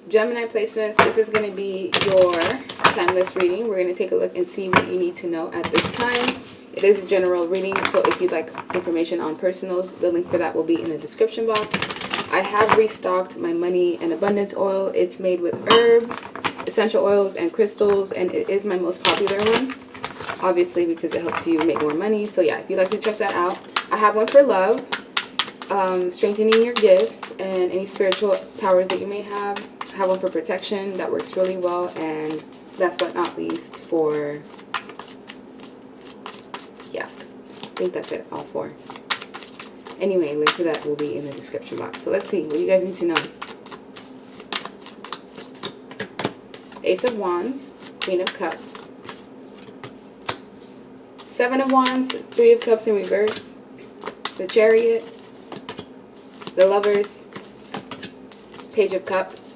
Gemini placements, this is going to be your timeless reading. We're going to take a look and see what you need to know at this time. It is a general reading, so if you'd like information on personals, the link for that will be in the description box. I have restocked my money and abundance oil. It's made with herbs, essential oils, and crystals, and it is my most popular one, obviously, because it helps you make more money. So yeah, if you'd like to check that out. I have one for love, strengthening your gifts and any spiritual powers that you may have. I have one for protection that works really well, and last but not least for, yeah, I think that's it, all four. Anyway, link for that will be in the description box. So let's see what you guys need to know. Ace of Wands, Queen of Cups, Seven of Wands, Three of Cups in reverse, the Chariot, the Lovers, Page of Cups,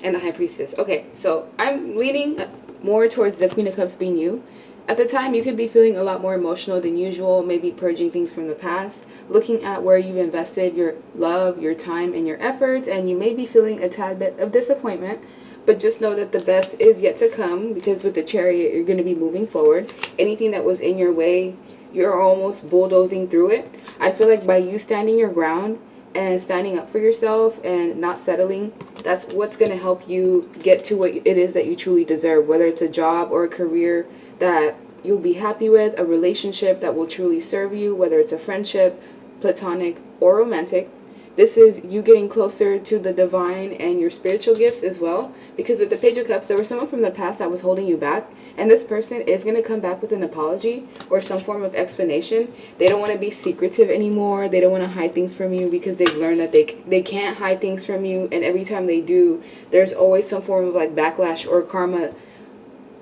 and the High Priestess. Okay, so I'm leaning more towards the Queen of Cups being you. At the time, you could be feeling a lot more emotional than usual, maybe purging things from the past, looking at where you've invested your love, your time, and your efforts, and you may be feeling a tad bit of disappointment, but just know that the best is yet to come, because with the Chariot, you're going to be moving forward. Anything that was in your way, you're almost bulldozing through it. I feel like by you standing your ground and standing up for yourself and not settling, that's what's going to help you get to what it is that you truly deserve, whether it's a job or a career that you'll be happy with, a relationship that will truly serve you, whether it's a friendship, platonic, or romantic. This is you getting closer to the divine and your spiritual gifts as well. Because with the Page of Cups, there was someone from the past that was holding you back. And this person is going to come back with an apology or some form of explanation. They don't want to be secretive anymore. They don't want to hide things from you because they've learned that they can't hide things from you. And every time they do, there's always some form of like backlash or karma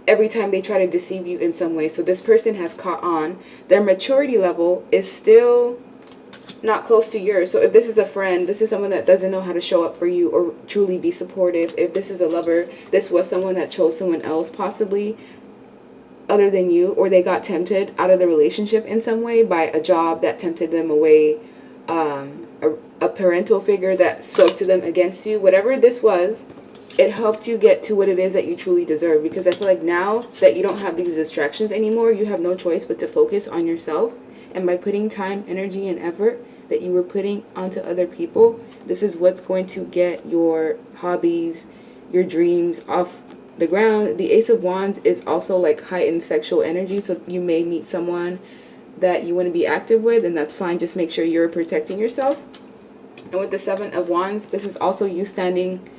every time they try to deceive you in some way. So this person has caught on. Their maturity level is still not close to yours. So if this is a friend, this is someone that doesn't know how to show up for you or truly be supportive. If this is a lover, this was someone that chose someone else possibly other than you, or they got tempted out of the relationship in some way by a job that tempted them away, a parental figure that spoke to them against you. Whatever this was, it helped you get to what it is that you truly deserve. Because I feel like now that you don't have these distractions anymore, you have no choice but to focus on yourself. And by putting time, energy, and effort that you were putting onto other people, this is what's going to get your hobbies, your dreams off the ground. The Ace of Wands is also like heightened sexual energy. So you may meet someone that you want to be active with, and that's fine. Just make sure you're protecting yourself. And with the Seven of Wands, this is also you standing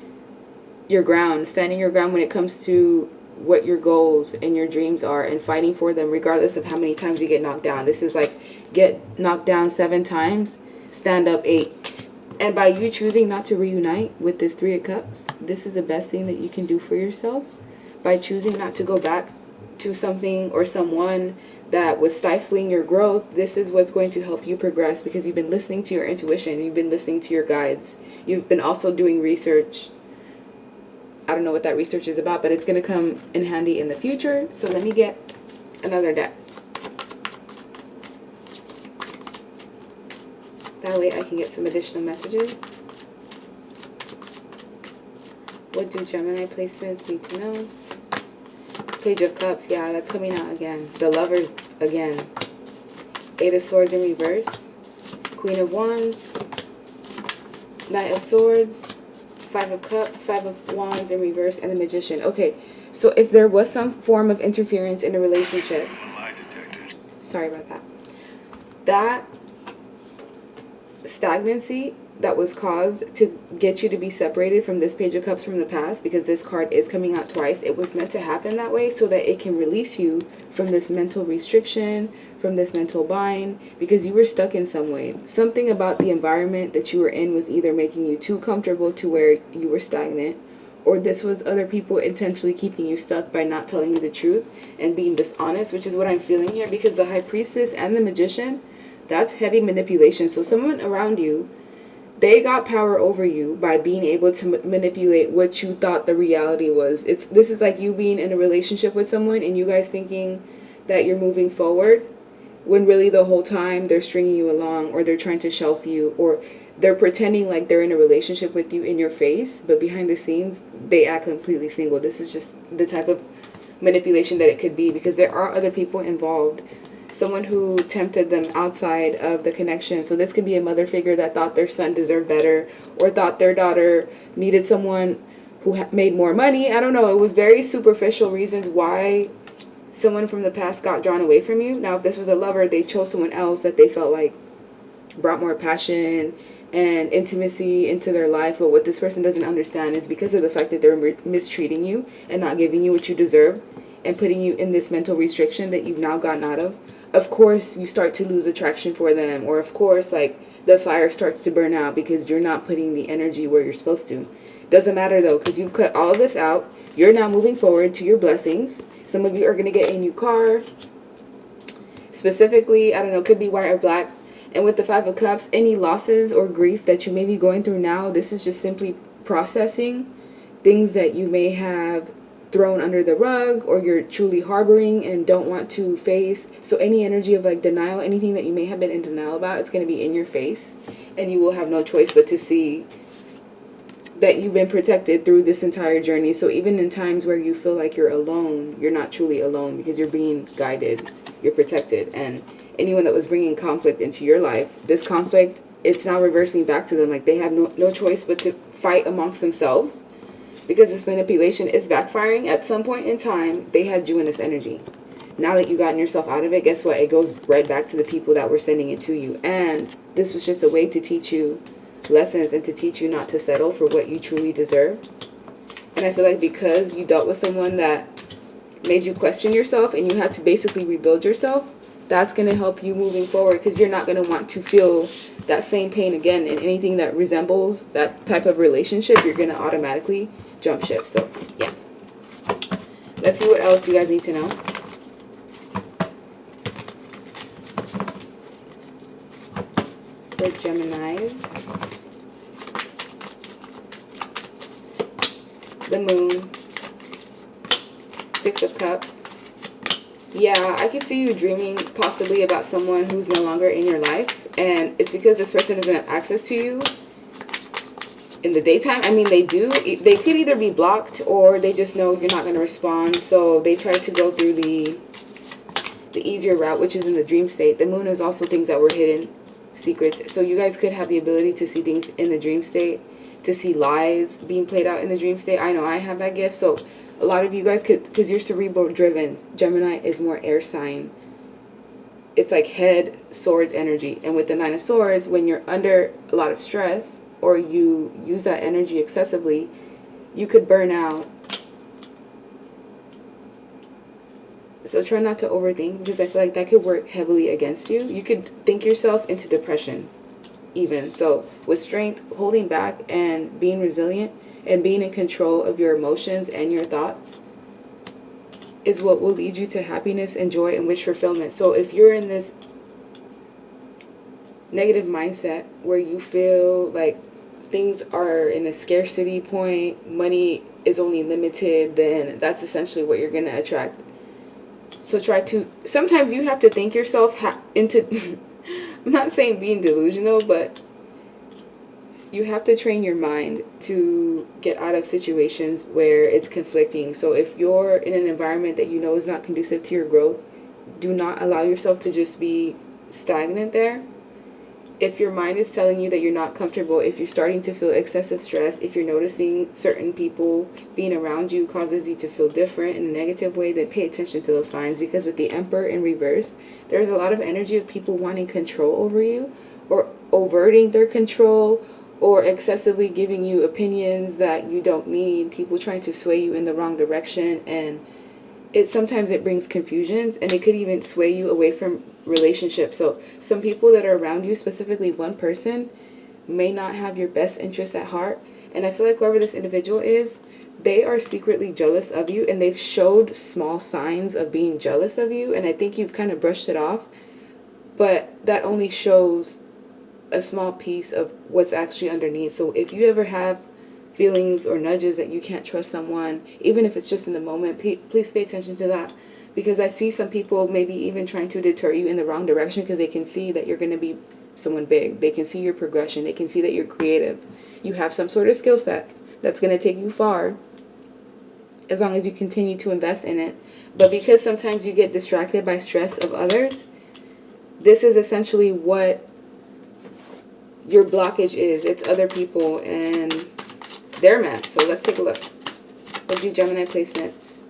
your ground when it comes to what your goals and your dreams are and fighting for them regardless of how many times you get knocked down. This is like get knocked down 7 times, stand up 8. And by you choosing not to reunite with this Three of Cups, this is the best thing that you can do for yourself. By choosing not to go back to something or someone that was stifling your growth, this is what's going to help you progress, because you've been listening to your intuition, you've been listening to your guides, you've been also doing research. I don't know what that research is about, but it's going to come in handy in the future. So let me get another deck. That way I can get some additional messages. What do Gemini placements need to know? Page of Cups, yeah, that's coming out again. The Lovers again. Eight of Swords in reverse. Queen of Wands. Knight of Swords. Five of Cups, Five of Wands in reverse, and the Magician. Okay, so if there was some form of interference in a relationship, sorry about that, that stagnancy that was caused to get you to be separated from this Page of Cups from the past, because this card is coming out twice, it was meant to happen that way so that it can release you from this mental restriction, from this mental bind, because you were stuck in some way. Something about the environment that you were in was either making you too comfortable to where you were stagnant, or this was other people intentionally keeping you stuck by not telling you the truth and being dishonest, which is what I'm feeling here, because the High Priestess and the Magician, that's heavy manipulation. So someone around you, they got power over you by being able to manipulate what you thought the reality was. This is like you being in a relationship with someone and you guys thinking that you're moving forward when really the whole time they're stringing you along, or they're trying to shelf you, or they're pretending like they're in a relationship with you in your face, but behind the scenes, they act completely single. This is just the type of manipulation that it could be, because there are other people involved. Someone who tempted them outside of the connection. So this could be a mother figure that thought their son deserved better, or thought their daughter needed someone who made more money. I don't know. It was very superficial reasons why someone from the past got drawn away from you. Now, if this was a lover, they chose someone else that they felt like brought more passion and intimacy into their life. But what this person doesn't understand is because of the fact that they're mistreating you and not giving you what you deserve and putting you in this mental restriction that you've now gotten out of course you start to lose attraction for them, or of course like the fire starts to burn out because you're not putting the energy where you're supposed to. Doesn't matter though, because you've cut all of this out. You're now moving forward to your blessings. Some of you are going to get a new car. Specifically, I don't know, could be white or black. And with the Five of Cups, any losses or grief that you may be going through now, this is just simply processing things that you may have thrown under the rug, or you're truly harboring and don't want to face. So any energy of like denial, anything that you may have been in denial about, it's going to be in your face, and you will have no choice but to see that you've been protected through this entire journey. So even in times where you feel like you're alone, you're not truly alone, because you're being guided, you're protected. And anyone that was bringing conflict into your life, this conflict, it's now reversing back to them. Like they have no choice but to fight amongst themselves, because this manipulation is backfiring. At some point in time, they had you in this energy. Now that you've gotten yourself out of it, guess what? It goes right back to the people that were sending it to you. And this was just a way to teach you lessons and to teach you not to settle for what you truly deserve. And I feel like because you dealt with someone that made you question yourself and you had to basically rebuild yourself, that's going to help you moving forward, because you're not going to want to feel that same pain again. And anything that resembles that type of relationship, you're going to automatically jump ship. So yeah, let's see what else you guys need to know. For Geminis, the Moon, Six of Cups. Yeah, I can see you dreaming possibly about someone who's no longer in your life, and it's because this person doesn't have access to you in the daytime. I mean, they do. They could either be blocked, or they just know you're not going to respond, so they try to go through the easier route, which is in the dream state. The Moon is also things that were hidden, secrets. So you guys could have the ability to see things in the dream state, to see lies being played out in the dream state. I know I have that gift, so a lot of you guys could, because you're cerebral driven. Gemini is more air sign. It's like head, swords energy. And with the Nine of Swords, when you're under a lot of stress, or you use that energy excessively, you could burn out. So try not to overthink, because I feel like that could work heavily against you. You could think yourself into depression even. So with strength, holding back and being resilient and being in control of your emotions and your thoughts is what will lead you to happiness and joy and wish fulfillment. So if you're in this negative mindset where you feel like things are in a scarcity point, money is only limited, then that's essentially what you're going to attract. So try to, sometimes you have to think yourself into, I'm not saying being delusional, but you have to train your mind to get out of situations where it's conflicting. So if you're in an environment that you know is not conducive to your growth, do not allow yourself to just be stagnant there. If your mind is telling you that you're not comfortable, if you're starting to feel excessive stress, if you're noticing certain people being around you causes you to feel different in a negative way, then pay attention to those signs. Because with the Emperor in reverse, there's a lot of energy of people wanting control over you, or overting their control, or excessively giving you opinions that you don't need. People trying to sway you in the wrong direction, and sometimes it brings confusions, and it could even sway you away from relationships. So some people that are around you, specifically one person, may not have your best interest at heart. And I feel like whoever this individual is, they are secretly jealous of you, and they've showed small signs of being jealous of you, and I think you've kind of brushed it off, but that only shows a small piece of what's actually underneath. So if you ever have feelings or nudges that you can't trust someone, even if it's just in the moment, please pay attention to that. Because I see some people maybe even trying to deter you in the wrong direction, because they can see that you're going to be someone big. They can see your progression. They can see that you're creative. You have some sort of skill set that's going to take you far as long as you continue to invest in it. But because sometimes you get distracted by stress of others, this is essentially what your blockage is. It's other people and their match. So let's take a look. What do Gemini placements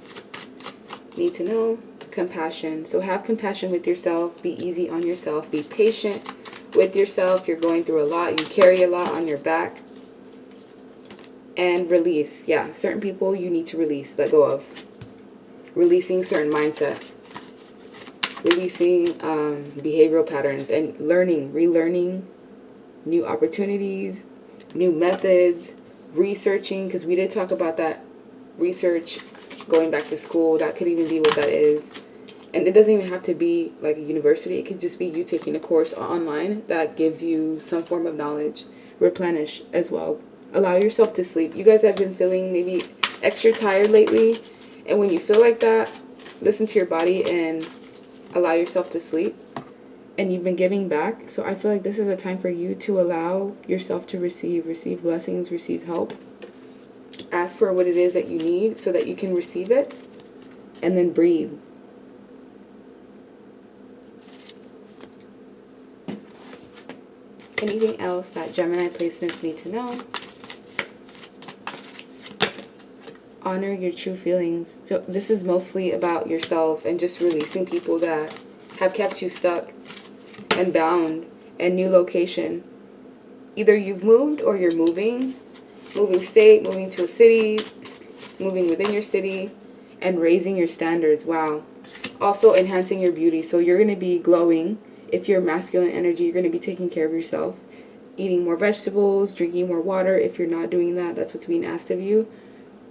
need to know? Compassion. So have compassion with yourself. Be easy on yourself. Be patient with yourself. You're going through a lot. You carry a lot on your back. And release. Yeah, certain people you need to release. Let go of. Releasing certain mindset. Releasing behavioral patterns. And learning, relearning new opportunities, new methods, researching. Because we did talk about that. Research, going back to school. That could even be what that is. And it doesn't even have to be like a university. It could just be you taking a course online that gives you some form of knowledge. Replenish as well. Allow yourself to sleep. You guys have been feeling maybe extra tired lately. And when you feel like that, listen to your body and allow yourself to sleep. And you've been giving back. So I feel like this is a time for you to allow yourself to receive blessings, receive help. Ask for what it is that you need so that you can receive it. And then breathe. Anything else that Gemini placements need to know? Honor your true feelings. So this is mostly about yourself and just releasing people that have kept you stuck and bound. And new location. Either you've moved or you're moving. Moving state, moving to a city, moving within your city, and raising your standards. Wow. Also enhancing your beauty. So you're going to be glowing. If you're masculine energy, you're going to be taking care of yourself. Eating more vegetables, drinking more water. If you're not doing that, that's what's being asked of you.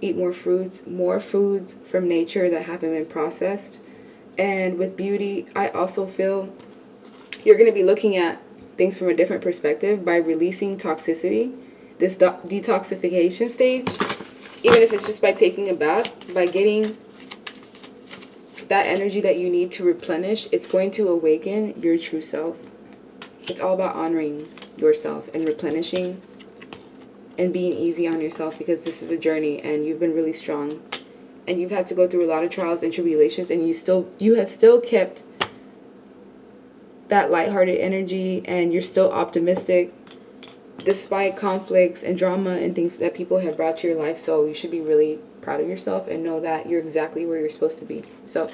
Eat more fruits, more foods from nature that haven't been processed. And with beauty, I also feel you're going to be looking at things from a different perspective by releasing toxicity. This detoxification stage, even if it's just by taking a bath, by getting that energy that you need to replenish, it's going to awaken your true self. It's all about honoring yourself and replenishing and being easy on yourself, because this is a journey and you've been really strong and you've had to go through a lot of trials and tribulations, and you have still kept that lighthearted energy, and you're still optimistic despite conflicts and drama and things that people have brought to your life. So you should be really proud of yourself and know that you're exactly where you're supposed to be. So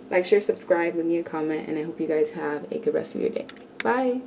like, share, subscribe, leave me a comment, and I hope you guys have a good rest of your day. Bye.